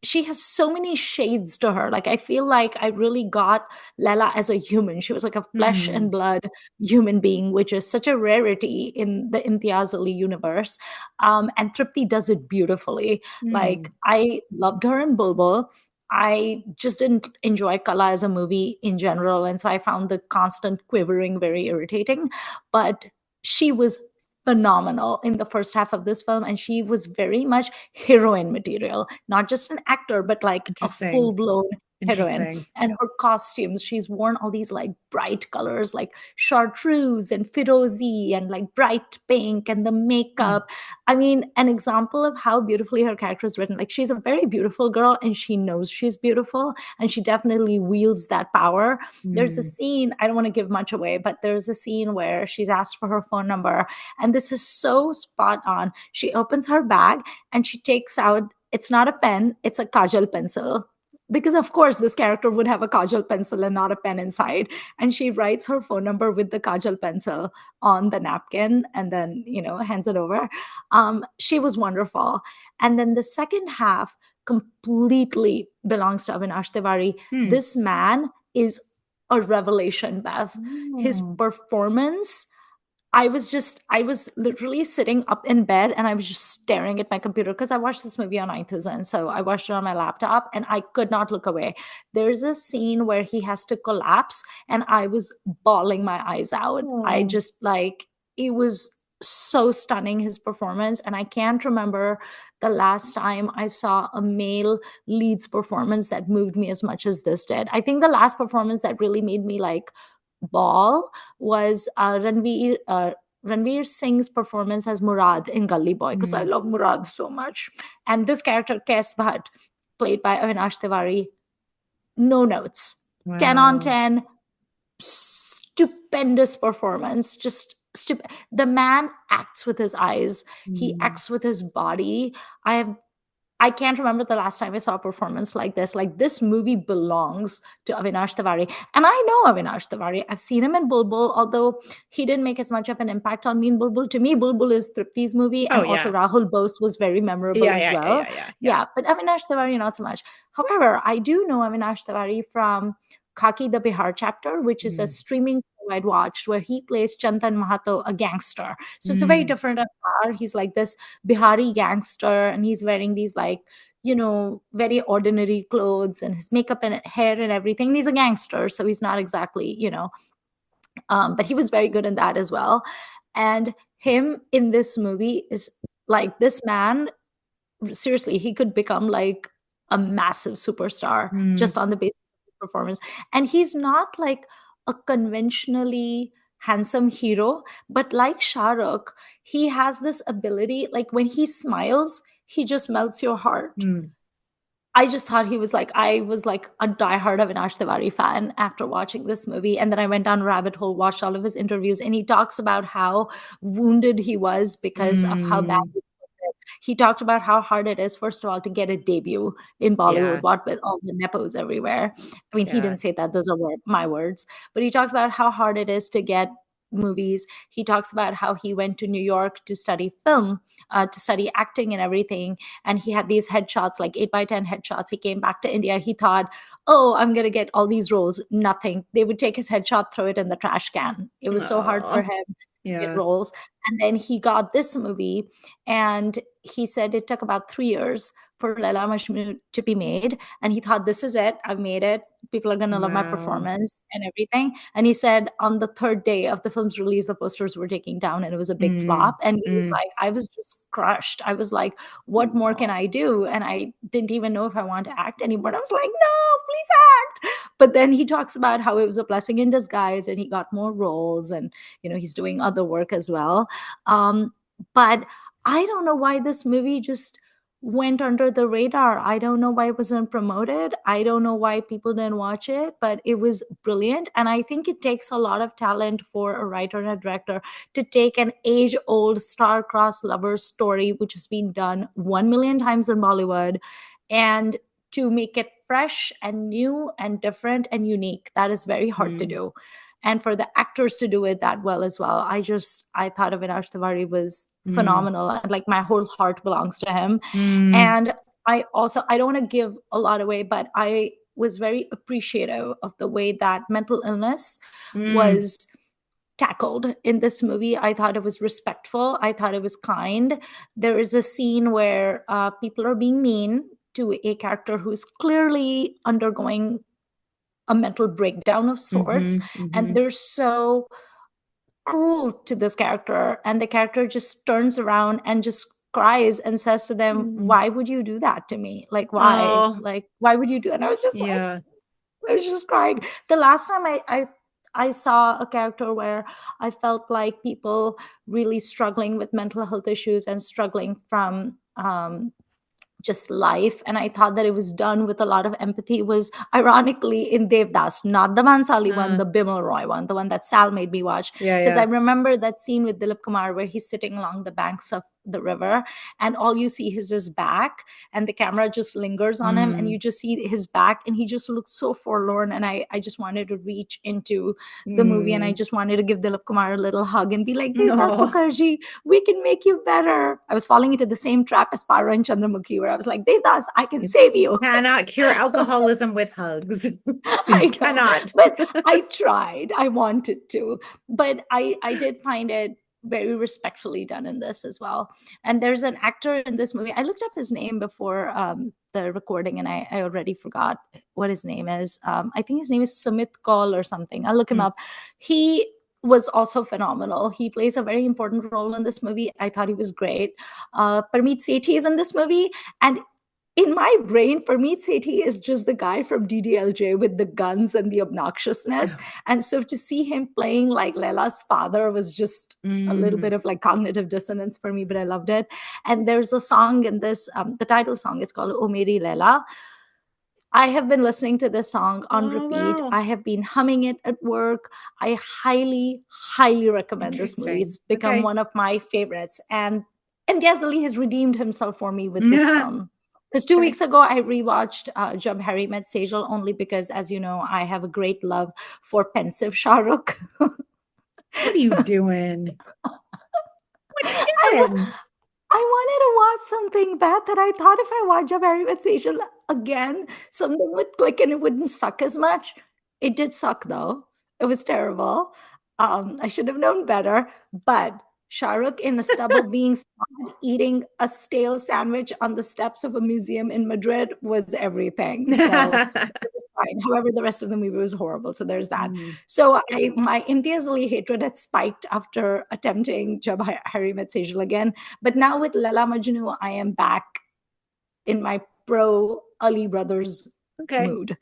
She has so many shades to her. Like I feel like I really got Lela as a human. She was like a flesh and Mm. blood human being, which is such a rarity in the Imtiaz Ali universe. And Tripti does it beautifully. Like Mm. I loved her in Bulbul. I just didn't enjoy Kala as a movie in general, and so I found the constant quivering very irritating. But she was phenomenal in the first half of this film, and she was very much heroine material, not just an actor, but like a full Interesting. blown heroine. Interesting. And her costumes, she's worn all these like bright colors like chartreuse and firozi and like bright pink, and the Mm. makeup. I mean, an example of how beautifully her character is written. Like she's a very beautiful girl, and she knows she's beautiful, and she definitely wields that power. There's a Mm. scene, I don't want to give much away, but there's a scene where she's asked for her phone number, and this is so spot on. She opens her bag and she takes out, it's not a pen, it's a kajal pencil. Because of course this character would have a kajal pencil and not a pen inside, and she writes her phone number with the kajal pencil on the napkin, and then hands it over. She was wonderful. And then the second half completely belongs to Avinash Tiwari. Mm. This man is a revelation, Beth. His Oh. performance, I was literally sitting up in bed, and I was just staring at my computer because I watched this movie on iTunes. And so I watched it on my laptop, and I could not look away. There's a scene where he has to collapse, and I was bawling my eyes out. I Oh. just like, it was so stunning, his performance. And I can't remember the last time I saw a male lead's performance that moved me as much as this did. I think the last performance that really made me like ball was Ranveer Singh's performance as Murad in Gully Boy, because I Mm. love Murad so much. And this character, Kes Bhatt, played by Avinash Tiwari, no notes. 10 on Wow. 10, stupendous performance. Just the man acts with his eyes, he Mm. acts with his body. I can't remember the last time I saw a performance like this. Like this movie belongs to Avinash Tiwari. And I know Avinash Tiwari. I've seen him in Bulbul, although he didn't make as much of an impact on me in Bulbul. To me, Bulbul is Tripti's movie. Oh, And also yeah. Rahul Bose was very memorable Yeah, as yeah, yeah, well. yeah, yeah, yeah. Yeah, but Avinash Tiwari, not so much. However, I do know Avinash Tiwari from Khaki the Bihar chapter, which is a Mm. streaming show I'd watched where he plays Chantan Mahato, a gangster. So it's a very Mm. different avatar. He's like this Bihari gangster, and he's wearing these like very ordinary clothes and his makeup and hair and everything. And he's a gangster, so he's not exactly, but he was very good in that as well. And him in this movie is like, this man, seriously, he could become like a massive superstar Mm, just on the basis of his performance. And he's not like a conventionally handsome hero, but like Shah Rukh, he has this ability, like when he smiles, he just melts your heart. mm, I just thought I was like a diehard Avinash Tiwari fan after watching this movie. And then I went down a rabbit hole, watched all of his interviews, and he talks about how wounded he was because of how bad mm. he talked about how hard it is, first of all, to get a debut in Yeah, Bollywood, what with all the nepos everywhere. I mean, he yeah. didn't say that, those are my words, but he talked about how hard it is to get movies. He talks about how he went to New York to study film, to study acting and everything. And he had these headshots, like 8 by 10 headshots. He came back to India. He thought, oh, I'm going to get all these roles. Nothing. They would take his headshot, throw it in the trash can. It was so hard for Oh, him to get yeah. roles. And then he got this movie, and he said it took about 3 years for Laila Majnu to be made. And he thought, this is it. I've made it. People are going to love my Wow. performance and everything. And he said on the third day of the film's release, the posters were taken down and it was a big Mm, flop. And he was mm. like, I was just crushed. I was like, what more can I do? And I didn't even know if I want to act anymore. And I was like, no, please act. But then he talks about how it was a blessing in disguise and he got more roles, and, he's doing other work as well. But I don't know why this movie just went under the radar. I don't know why it wasn't promoted. I don't know why people didn't watch it, but it was brilliant. And I think it takes a lot of talent for a writer and a director to take an age old star-crossed lover story, which has been done 1 million times in Bollywood, and to make it fresh and new and different and unique. That is very hard to Mm, do. And for the actors to do it that well as well, I thought Avinash Tiwari was mm, phenomenal, and like my whole heart belongs to him. mm, And I don't want to give a lot away, but I was very appreciative of the way that mental illness mm, was tackled in this movie. I thought it was respectful, I thought it was kind. There is a scene where people are being mean to a character who's clearly undergoing a mental breakdown of sorts, mhm, and mhm, they're so cruel to this character, and the character just turns around and just cries and says to them, mm. why would you do that to me? Like, why? Oh, Like, why would you do it? And I was just like, yeah. I was just crying. The last time I saw a character where I felt like people really struggling with mental health issues and struggling from just life, and I thought that it was done with a lot of empathy, was ironically in Devdas, not the Mansali one, Uh, the Bimal Roy one, the one that Sal made me watch. yeah, Because I yeah. remember that scene with Dilip Kumar where he's sitting along the banks of the river, and all you see is his back, and the camera just lingers on him, and you Mm, just see his back, and he just looks so forlorn. And I just wanted to reach into the movie, and I mm. just wanted to give Dilip Kumar a little hug and be like, Devdas No, Mukherjee, we can make you better. I was falling into the same trap as Parva and Chandramukhi, where I was like, Devdas, I can you save you. cannot cure alcoholism with hugs. You I know, cannot. but I tried. I wanted to, but I did find it very respectfully done in this as well. And there's an actor in this movie. I looked up his name before the recording, and I already forgot what his name is. I think his name is Sumit Kaul or something. I'll look him Mm, up. He was also phenomenal. He plays a very important role in this movie. I thought he was great. Parmeet Sethi is in this movie, and in my brain, Parmeet Sethi is just the guy from DDLJ with the guns and the obnoxiousness. And so to see him playing like Leila's father was just a little bit mm, of like cognitive dissonance for me, but I loved it. And there's a song in this, the title song is called O Meri Leila. I have been listening to this song on oh, repeat. wow. I have been humming it at work. I highly, highly recommend this movie. It's Interesting. become Okay. one of my favorites. And Ghazali has redeemed himself for me with this film. Because 2 weeks Okay. ago, I rewatched Jab Harry Met Sejal, only because, as you know, I have a great love for pensive Shah Rukh. What are you doing? What are I, you wa- doing? I wanted to watch something bad that I thought if I watched Jab Harry Met Sejal again, something would click and it wouldn't suck as much. It did suck though. It was terrible. I should have known better, but Shah Rukh in a stubble being sad, eating a stale sandwich on the steps of a museum in Madrid was everything. So it was fine. However, the rest of the movie was horrible. So there's that. Mm, So my Imtiaz Ali hatred had spiked after attempting Jab Harry Met Sejal again. But now with Laila Majnu, I am back in my pro Ali brothers okay. mood.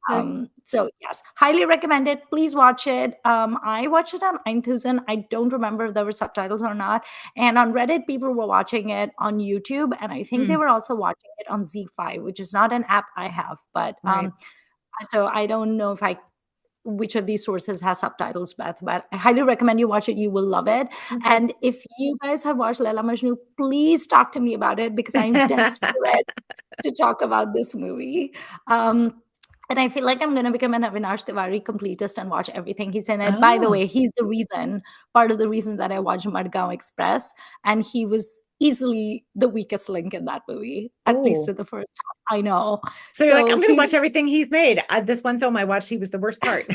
Okay. So yes, highly recommend it. Please watch it. I watched it on 9000. I don't remember if there were subtitles or not. And on Reddit, people were watching it on YouTube, and I think they Mm, were also watching it on Z5, which is not an app I have. But right. so I don't know if I which of these sources has subtitles, Beth, but I highly recommend you watch it. You will love it. Okay. And if you guys have watched Laila Majnu, please talk to me about it because I'm desperate to talk about this movie. And I feel like I'm going to become an Avinash Tiwari completist and watch everything he's in it. By the Oh, way, he's the reason, part of the reason that I watched Madgaon Express. And he was easily the weakest link in that movie, at least oh. in the first half. I know. So you're like, So I'm going to he watch everything he's made. This one film I watched, he was the worst part.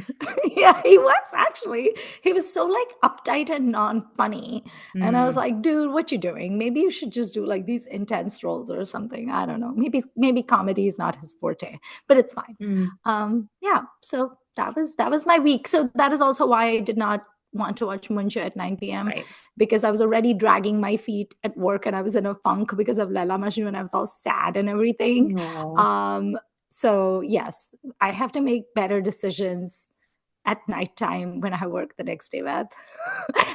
yeah, he was actually. He was so like uptight and non-funny. And I was Mm, like, dude, what you doing? Maybe you should just do like these intense roles or something. I don't know. Maybe comedy is not his forte, but it's fine. mm, Yeah. So that was my week. So that is also why I did not want to watch Muncha at 9 p.m. right. because I was already dragging my feet at work and I was in a funk because of Laila Majnu and I was all sad and everything. No. Um, so yes, I have to make better decisions at nighttime when I work the next day, Beth.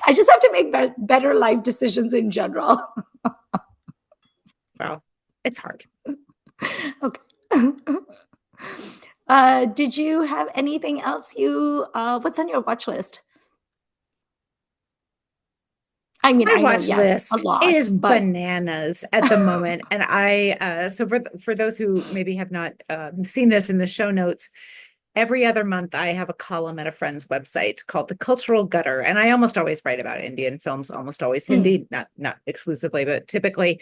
I just have to make better life decisions in general. Well, it's hard. Okay. Did you have anything else what's on your watch list? I mean, My I know, watch yes, a list lot, is but bananas at the moment. And so for those who maybe have not seen this in the show notes, every other month I have a column at a friend's website called The Cultural Gutter. And I almost always write about Indian films, almost always mm, Hindi, not exclusively, but typically.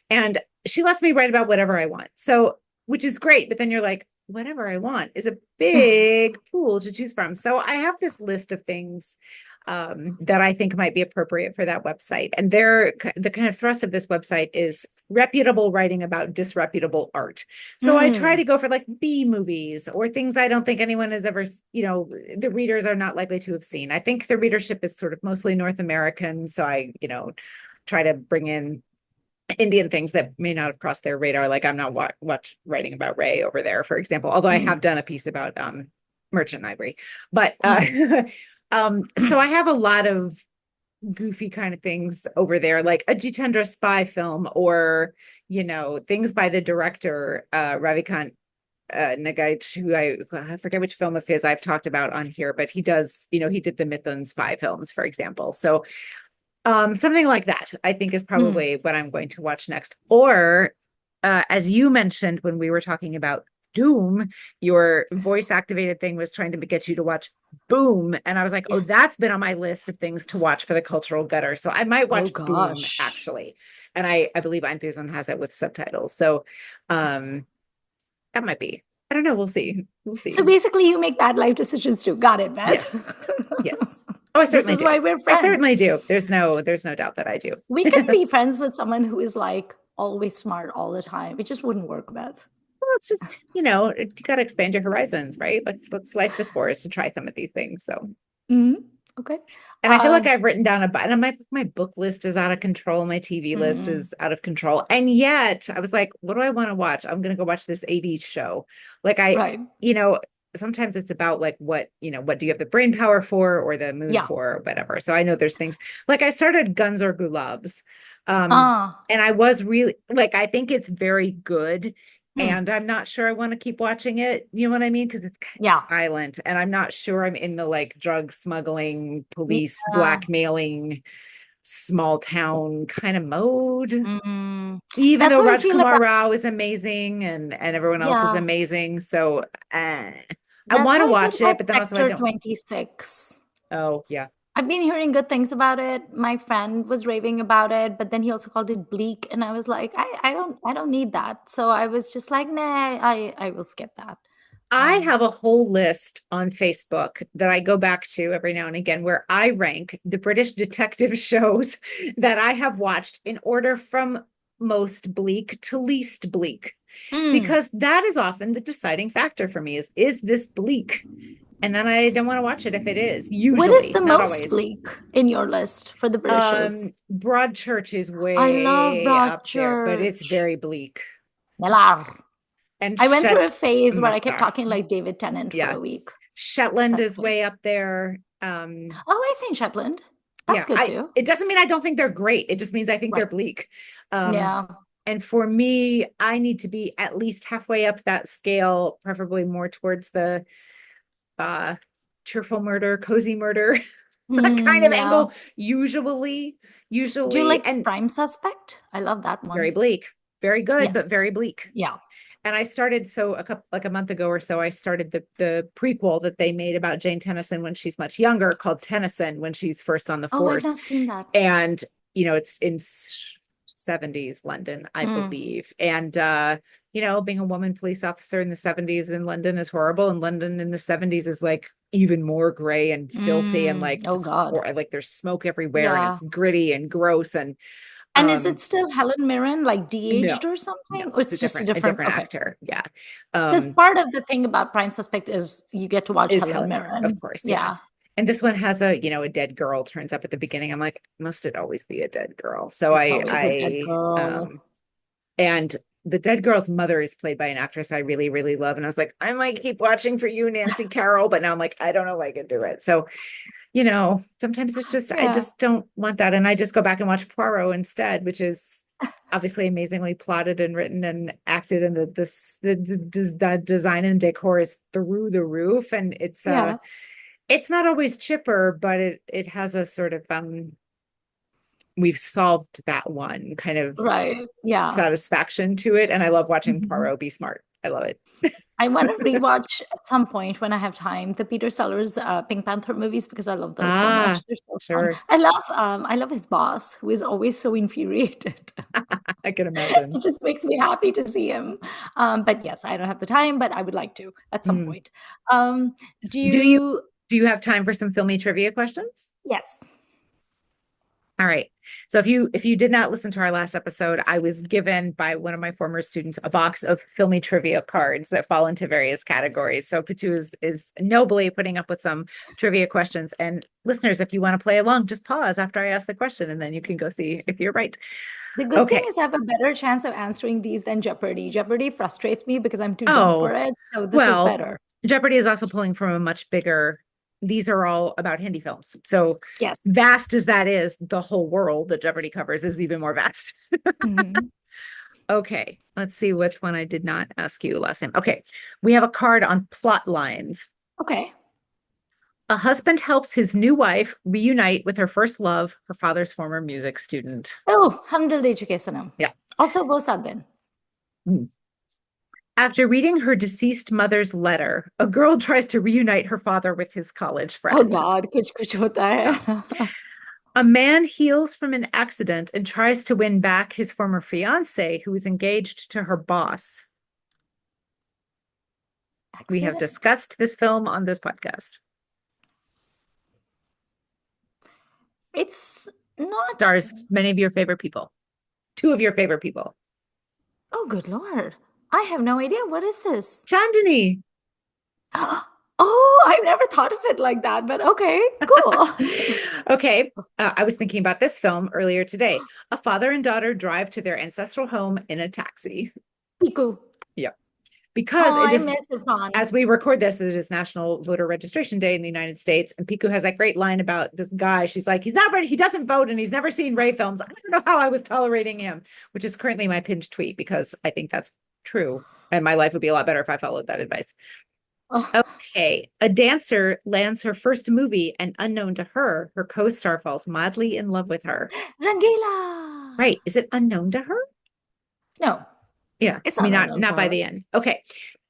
And she lets me write about whatever I want. So, which is great, but then you're like, whatever I want is a big pool to choose from. So I have this list of things that I think might be appropriate for that website. And the kind of thrust of this website is reputable writing about disreputable art. So I try to mm, go for like B movies or things I don't think anyone has ever, the readers are not likely to have seen. I think the readership is sort of mostly North American. So I, try to bring in Indian things that may not have crossed their radar. Like I'm not writing about Ray over there, for example, although I have mm, done a piece about Merchant Ivory. But mm. so I have a lot of goofy kind of things over there, like a Jitendra spy film or, things by the director, Ravikant Nagaich, who I forget which film of his I've talked about on here, but he does, he did the Mithun spy films, for example. So something like that, I think, is Mm. probably what I'm going to watch next. Or, as you mentioned when we were talking about Doom, your voice activated thing was trying to get you to watch Boom. And I was like, oh, Yes. that's been on my list of things to watch for the cultural gutter. So I might Oh watch Boom gosh. actually. And I believe Enthusiasm has it with subtitles. So that might be, I don't know. We'll see. We'll So see. basically, you make bad life decisions too. Got it, Yes. Beth. Yes. Oh, I This certainly is do. why we're I certainly friends. do. There's no doubt that I do. We can be friends with someone who is like always smart all the time. It just wouldn't work, Beth. Well, it's just, you got to expand your horizons, right? Like what's life is for is to try some of these things. So, Mhm. Okay. and I feel like I've written down and my book list is out of control. My TV list Mm, is out of control. And yet I was like, what do I want to watch? I'm going to go watch this 80s show. Like right. you know, sometimes it's about like what do you have the brain power for or the mood Yeah. for or whatever. So I know there's things like I started Guns or Gulabs. Ah. And I was really like, I think it's very good. Mm, And I'm not sure I want to keep watching it. You know what I mean? Because it's yeah. violent, and I'm not sure I'm in the like drug smuggling, police Yeah. blackmailing, small town kind of mode. Mm. Even That's though how I feel Rajkumar about. Rao is amazing and everyone else is Yeah. amazing, so I That's want to how I feel watch about it, but then also I Sector don't. 26. Oh yeah, I've been hearing good things about it. My friend was raving about it, but then he also called it bleak, and I was like, I don't need that. So I was just like, nah, I will skip that. I have a whole list on Facebook that I go back to every now and again where I rank the British detective shows that I have watched in order from most bleak to least bleak. Mm. Because that is often the deciding factor for me is this bleak? And then I don't want to watch it if it is, What is usually, the not most always. bleak in your list for the British shows? Broadchurch is I love way up there, but it's Broadchurch. very bleak. Millar. And I went through a phase where I kept Macbeth. talking like David Tennant for Yeah. a week. Shetland That's is good. way up there. Oh, I've seen Shetland. That's Yeah, good too. it doesn't mean I don't think they're great. It just means I think they're Right. bleak. Um, Yeah. and for me, I need to be at least halfway up that scale, preferably more towards the uh cheerful murder, cozy murder kind of Yeah. angle, usually, Do you like and Prime Suspect? I love that very one. bleak, very good, but Yes. very bleak. Yeah. And I started like a month ago or so, I started the prequel that they made about Jane Tennyson when she's much younger, called Tennyson when she's first on the Oh, I've force. not seen that. And it's in 70s London, I Mm. believe. And being a woman police officer in the 70s in London is horrible, and London in the 70s is like even more gray and filthy and like Oh just God. like there's smoke everywhere and Yeah. it's gritty and gross. And And is it um still Helen Mirren, like no, de-aged or no, something? Or it's it's just a a different, different okay. actor. Yeah. Because part of the thing about Prime Suspect is you get to watch Is Helen Helen Mirren, of Mirren. course, yeah. Yeah. And this one has a dead girl turns up at the beginning. I'm like, must it always be a dead girl? So It's always a dead girl. and the dead girl's mother is played by an actress I really, really love. And I was like, I might keep watching for you, Nancy Carroll, but now I'm like, I don't know if I can do it. So, sometimes it's just, I Yeah. just don't want that. And I just go back and watch Poirot instead, which is obviously amazingly plotted and written and acted. And the design and decor is through the roof. And Yeah. it's not always chipper, but it has a sort of, we've solved that one kind of Right. Yeah. satisfaction to it. And I love watching Mhm. Poirot be smart. I love it. I want to rewatch at some point when I have time the Peter Sellers Pink Panther movies because I love those so Ah, much. They're so fun. sure. I love his boss who is always so infuriated. I can imagine. It just makes me happy to see him. But yes, I don't have the time, but I would like to at some Mm. point. Um, do Do you you? have time for some filmy trivia questions? Yes. All right. So if you did not listen to our last episode, I was given by one of my former students a box of filmy trivia cards that fall into various categories. So Pitu is nobly putting up with some trivia questions. And listeners, if you want to play along, just pause after I ask the question and then you can go see if you're right. The good thing Okay. is I have a better chance of answering these than Jeopardy. Jeopardy frustrates me because I'm too dumb for Oh, it. So this is well, better. Jeopardy is also pulling from a much bigger, these are all about Hindi films. So Yes. vast as that is, the whole world that Jeopardy covers is even more vast. Mhm. Okay, let's see which one I did not ask you last time. Okay, we have a card on plot lines. Okay. A husband helps his new wife reunite with her first love, her father's former music student. Oh, Hum Dil De Chuke Sanam. Yeah. Also, Wo Saat Din. Hmm. After reading her deceased mother's letter, a girl tries to reunite her father with his college Oh friend. God, कुछ कुछ होता है. A man heals from an accident and tries to win back his former fiance who is engaged to her boss. We have Accident? discussed this film on this podcast. It's not. Stars many of your favorite people. Two of your favorite people. Oh, good Lord. I have no idea. What is this? Chandni. Oh, I've never thought of it like that, but okay, cool. Okay. I was thinking about this film earlier today. A father and daughter drive to their ancestral home in a taxi. Piku. Yeah. Because Oh, it I is, miss Irfan. as we record this, it is National Voter Registration Day in the United States. And Piku has that great line about this guy. She's like, he's not ready. He doesn't vote and he's never seen Ray films. I don't know how I was tolerating him, which is currently my pinned tweet because I think that's true. And my life would be a lot better if I followed that advice. Oh, Okay. A dancer lands her first movie, and unknown to her, her co-star falls madly in love with her. Rangila. Right. Is it unknown to her? No, Yeah. it's I mean, not not unknown to not by her. the end. Okay.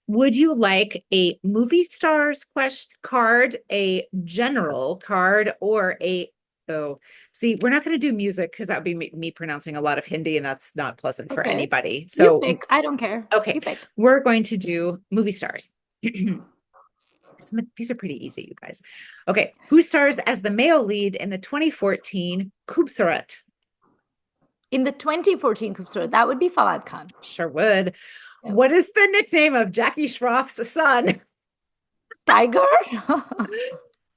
Would you like a movie stars question card, a general card, or see, we're not going to do music because that would be me pronouncing a lot of Hindi, and that's not pleasant for Okay. anybody. You So, pick. I don't care. okay, You pick. we're going to do movie stars. These are pretty easy, you guys. Okay. Who stars as the male lead in the 2014 Kubsarat? In the 2014 Kubsura, that would be Fawad Khan. Sure would. Yep. What is the nickname of Jackie Schroff's son? Tiger?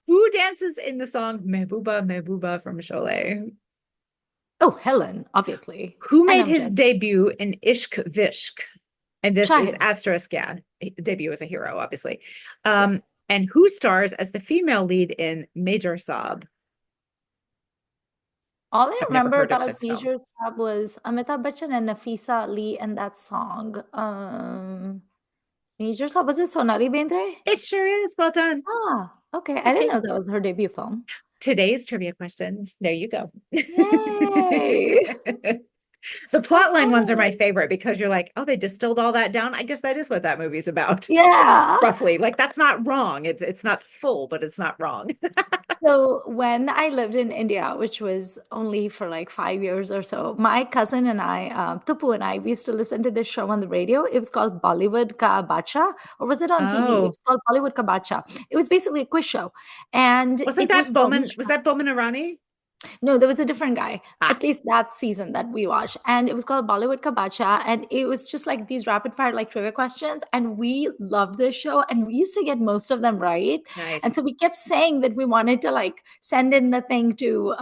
Who dances in the song Mehbooba Mehbooba from Sholay? Oh, Helen, obviously. Who And made his Amjad. debut in Ishq Vishk? And this is Shahid. asterisk, yeah. Debut as a hero, obviously. And who stars as the female lead in Major Saab? All I I've never remember heard of about this film. Major Saab was Amitabh Bachchan and Nafisa Ali and that song. Major Saab, was it Sonali Bendre? It sure is. Well done. Ah, okay. I didn't Okay. know that was her debut film. Today's trivia questions. There you go. Yay! The plotline ones are Okay. my favorite because you're like, oh, they distilled all that down. I guess that is what that movie's about. Yeah. Roughly. Like that's not wrong. It's not full, but it's not wrong. So when I lived in India, which was only for like 5 years or so, my cousin and I, Tupu and I, we used to listen to this show on the radio. It was called Bollywood Ka Bacha, or was it on TV? It Oh, was called Bollywood Ka Bacha. It was basically a quiz show, and wasn't it that was so Bowman? much Was fun. that Bowman Irani? No, there was a different guy, Ah, at least that season that we watched. And it was called Bollywood Ka Bacha. And it was just like these rapid fire, like trivia questions. And we loved this show. And we used to get most of them right. And nice. so we kept saying that we wanted to like send in the thing to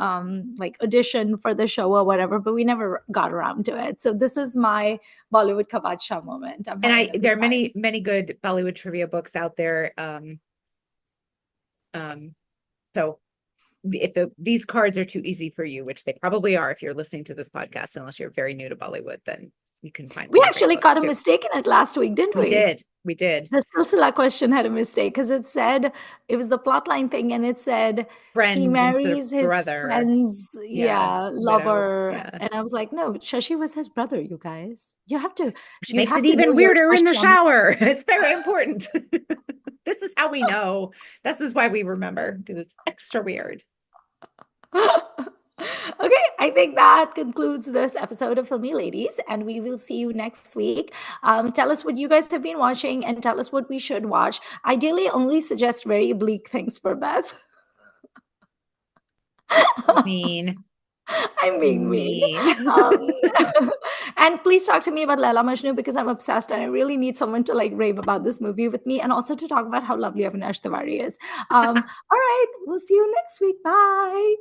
like audition for the show or whatever, but we never got around to it. So this is my Bollywood Ka Bacha moment. I'm having a good There are time. many good Bollywood trivia books out there. So if these cards are too easy for you, which they probably are if you're listening to this podcast, unless you're very new to Bollywood, then you can find We some great actually books caught a too. mistake in it last week, didn't We we? did. We did. The Silsila question had a mistake because it said it was the plotline thing, and it said he Friend instead of marries his brother. friend's Yeah. Widow. lover, Yeah. and I was like, no, Shashi was his brother. You guys, Which you makes have it to know even your weirder in the Shashi on shower. It's very important. This is how we know. This is why we remember because it's extra weird. Okay, I think that concludes this episode of Filmy Ladies, and we will see you next week. Tell us what you guys have been watching and tell us what we should watch. Ideally, only suggest very bleak things for Beth. Mean. I'm being mean. Mean. Um, and please talk to me about Laila Majnu because I'm obsessed and I really need someone to like rave about this movie with me and also to talk about how lovely Avinash Tiwari is. All right, we'll see you next week. Bye.